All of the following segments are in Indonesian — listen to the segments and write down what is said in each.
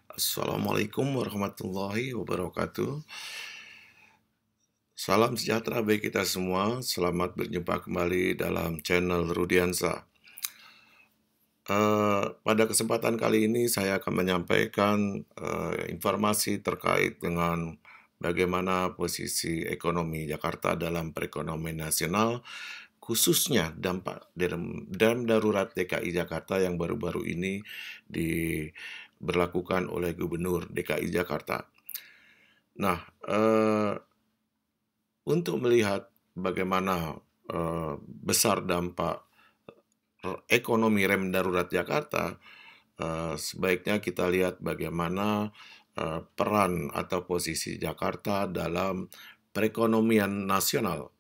Assalamualaikum warahmatullahi wabarakatuh. Salam sejahtera bagi kita semua. Selamat berjumpa kembali dalam channel Rudiansa. Pada kesempatan kali ini saya akan menyampaikan informasi terkait dengan bagaimana posisi ekonomi Jakarta dalam perekonomian nasional, khususnya dampak dam darurat DKI Jakarta yang baru-baru ini diberlakukan oleh Gubernur DKI Jakarta. Nah, untuk melihat bagaimana besar dampak ekonomi rem darurat Jakarta, sebaiknya kita lihat bagaimana peran atau posisi Jakarta dalam perekonomian nasional.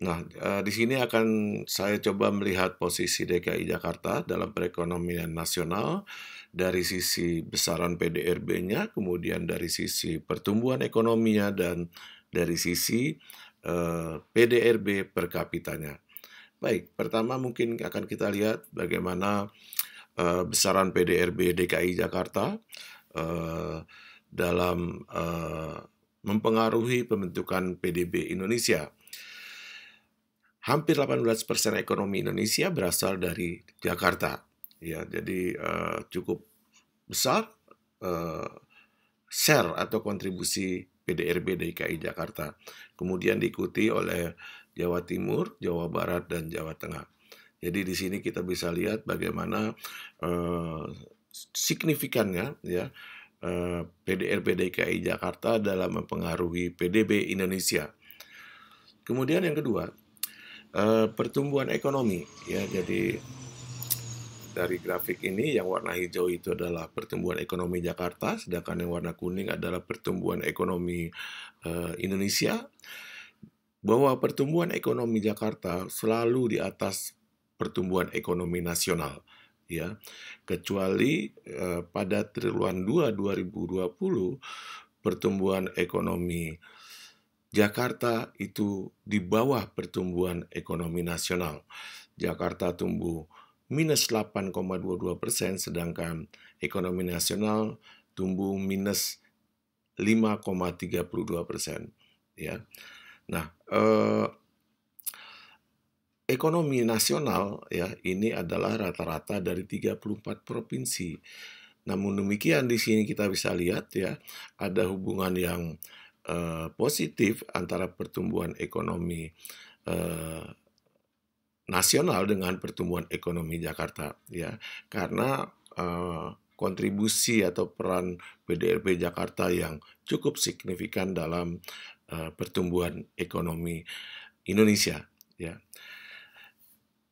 Nah, di sini akan saya coba melihat posisi DKI Jakarta dalam perekonomian nasional dari sisi besaran PDRB-nya, kemudian dari sisi pertumbuhan ekonominya, dan dari sisi PDRB per kapitanya. Baik, pertama mungkin akan kita lihat bagaimana besaran PDRB DKI Jakarta dalam mempengaruhi pembentukan PDB Indonesia. Hampir 18% ekonomi Indonesia berasal dari Jakarta. Ya, jadi cukup besar share atau kontribusi PDRB DKI Jakarta. Kemudian diikuti oleh Jawa Timur, Jawa Barat, dan Jawa Tengah. Jadi di sini kita bisa lihat bagaimana signifikannya ya PDRB DKI Jakarta dalam mempengaruhi PDB Indonesia. Kemudian yang kedua, pertumbuhan ekonomi ya. Jadi dari grafik ini yang warna hijau itu adalah pertumbuhan ekonomi Jakarta, sedangkan yang warna kuning adalah pertumbuhan ekonomi Indonesia. Bahwa pertumbuhan ekonomi Jakarta selalu di atas pertumbuhan ekonomi nasional ya. Kecuali pada triwulan 2 2020 pertumbuhan ekonomi Jakarta itu di bawah pertumbuhan ekonomi nasional. Jakarta tumbuh minus 8,22%, sedangkan ekonomi nasional tumbuh minus 5,32%. Ya. Nah, ekonomi nasional ya ini adalah rata-rata dari 34 provinsi. Namun demikian di sini kita bisa lihat ya ada hubungan yang positif antara pertumbuhan ekonomi nasional dengan pertumbuhan ekonomi Jakarta ya, karena kontribusi atau peran PDRB Jakarta yang cukup signifikan dalam pertumbuhan ekonomi Indonesia ya.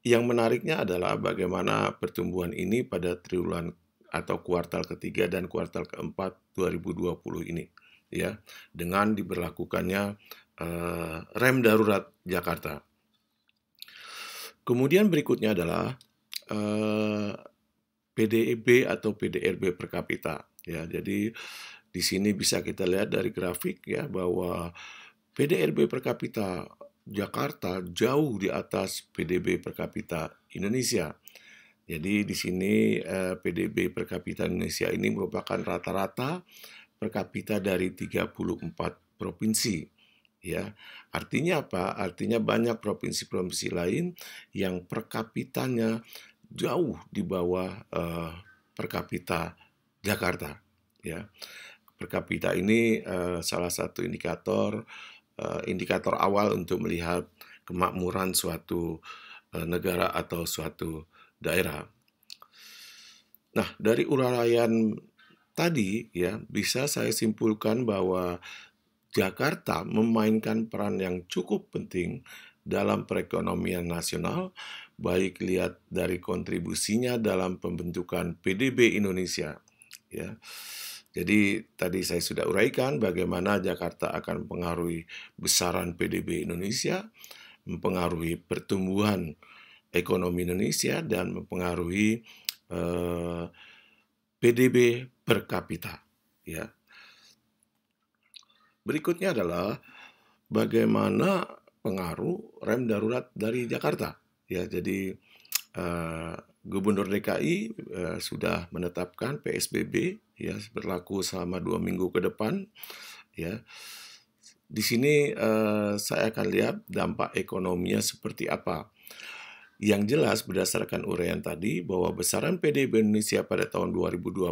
Yang menariknya adalah bagaimana pertumbuhan ini pada triwulan atau kuartal ketiga dan kuartal keempat 2020 ini ya, dengan diberlakukannya rem darurat Jakarta. Kemudian berikutnya adalah PDB atau PDRB per kapita ya. Jadi di sini bisa kita lihat dari grafik ya bahwa PDRB per kapita Jakarta jauh di atas PDB per kapita Indonesia. Jadi di sini PDB per kapita Indonesia ini merupakan rata-rata per kapita dari 34 provinsi. Ya, artinya apa? Artinya banyak provinsi-provinsi lain yang per kapitanya jauh di bawah per kapita Jakarta. Ya, per kapita ini salah satu indikator awal untuk melihat kemakmuran suatu negara atau suatu daerah. Nah, dari uraian tadi ya bisa saya simpulkan bahwa Jakarta memainkan peran yang cukup penting dalam perekonomian nasional, baik lihat dari kontribusinya dalam pembentukan PDB Indonesia ya. Jadi tadi saya sudah uraikan bagaimana Jakarta akan mempengaruhi besaran PDB Indonesia, mempengaruhi pertumbuhan ekonomi Indonesia, dan mempengaruhi PDB per kapita ya. Berikutnya adalah bagaimana pengaruh rem darurat dari Jakarta ya. Jadi Gubernur DKI sudah menetapkan PSBB ya berlaku selama 2 minggu ke depan ya. Di sini saya akan lihat dampak ekonominya seperti apa. Yang jelas berdasarkan uraian tadi bahwa besaran PDB Indonesia pada tahun 2020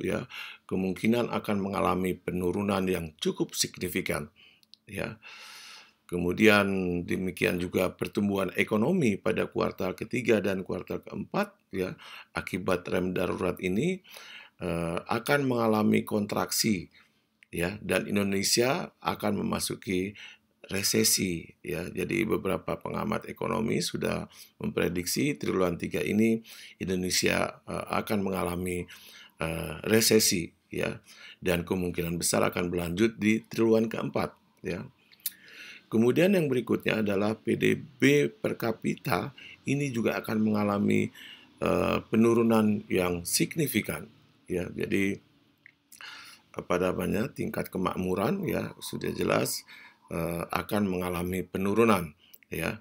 ya kemungkinan akan mengalami penurunan yang cukup signifikan ya. Kemudian demikian juga pertumbuhan ekonomi pada kuartal ketiga dan kuartal keempat ya akibat rem darurat ini akan mengalami kontraksi ya dan Indonesia akan memasuki resesi ya. Jadi beberapa pengamat ekonomi sudah memprediksi triwulan 3 ini Indonesia akan mengalami resesi ya dan kemungkinan besar akan berlanjut di triwulan keempat ya. Kemudian yang berikutnya adalah PDB per kapita ini juga akan mengalami penurunan yang signifikan ya. Jadi tingkat kemakmuran ya sudah jelas akan mengalami penurunan ya.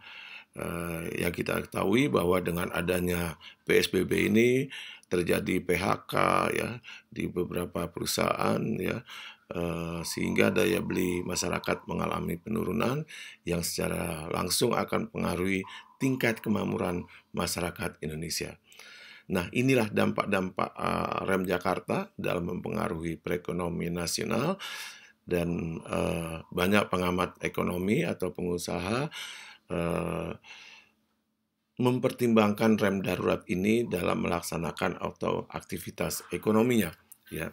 Yang kita ketahui bahwa dengan adanya PSBB ini terjadi PHK ya di beberapa perusahaan ya sehingga daya beli masyarakat mengalami penurunan yang secara langsung akan mempengaruhi tingkat kemakmuran masyarakat Indonesia. Nah, inilah dampak-dampak rem Jakarta dalam mempengaruhi perekonomian nasional dan banyak pengamat ekonomi atau pengusaha mempertimbangkan rem darurat ini dalam melaksanakan atau aktivitas ekonominya ya.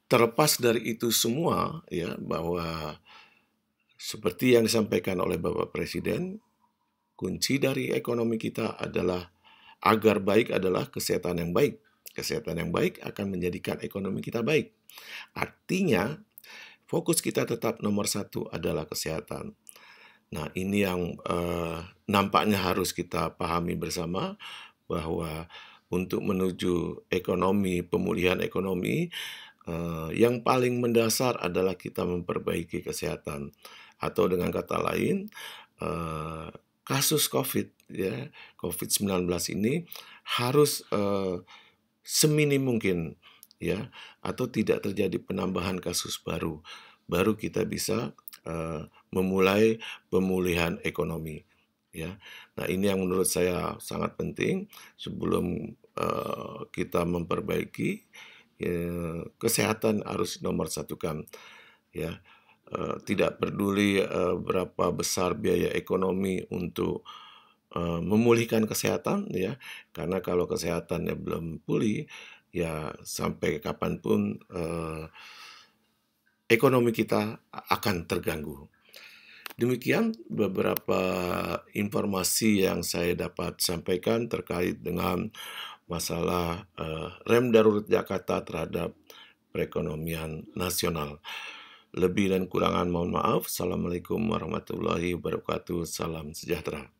Terlepas dari itu semua ya bahwa seperti yang disampaikan oleh Bapak Presiden, kunci dari ekonomi kita adalah agar baik adalah kesehatan yang baik. Kesehatan yang baik akan menjadikan ekonomi kita baik. Artinya fokus kita tetap nomor 1 adalah kesehatan. Nah, ini yang nampaknya harus kita pahami bersama bahwa untuk menuju pemulihan ekonomi, yang paling mendasar adalah kita memperbaiki kesehatan. Atau dengan kata lain, kasus COVID-19 ini harus seminim mungkin ya, atau tidak terjadi penambahan kasus baru. Baru kita bisa memulai pemulihan ekonomi ya. Nah, ini yang menurut saya sangat penting sebelum kita memperbaiki kesehatan harus nomor satukan ya. Tidak peduli berapa besar biaya ekonomi untuk memulihkan kesehatan ya, karena kalau kesehatannya belum pulih ya sampai kapanpun ekonomi kita akan terganggu. Demikian beberapa informasi yang saya dapat sampaikan terkait dengan masalah rem darurat Jakarta terhadap perekonomian nasional. Lebih dan kurangan mohon maaf. Assalamualaikum warahmatullahi wabarakatuh. Salam sejahtera.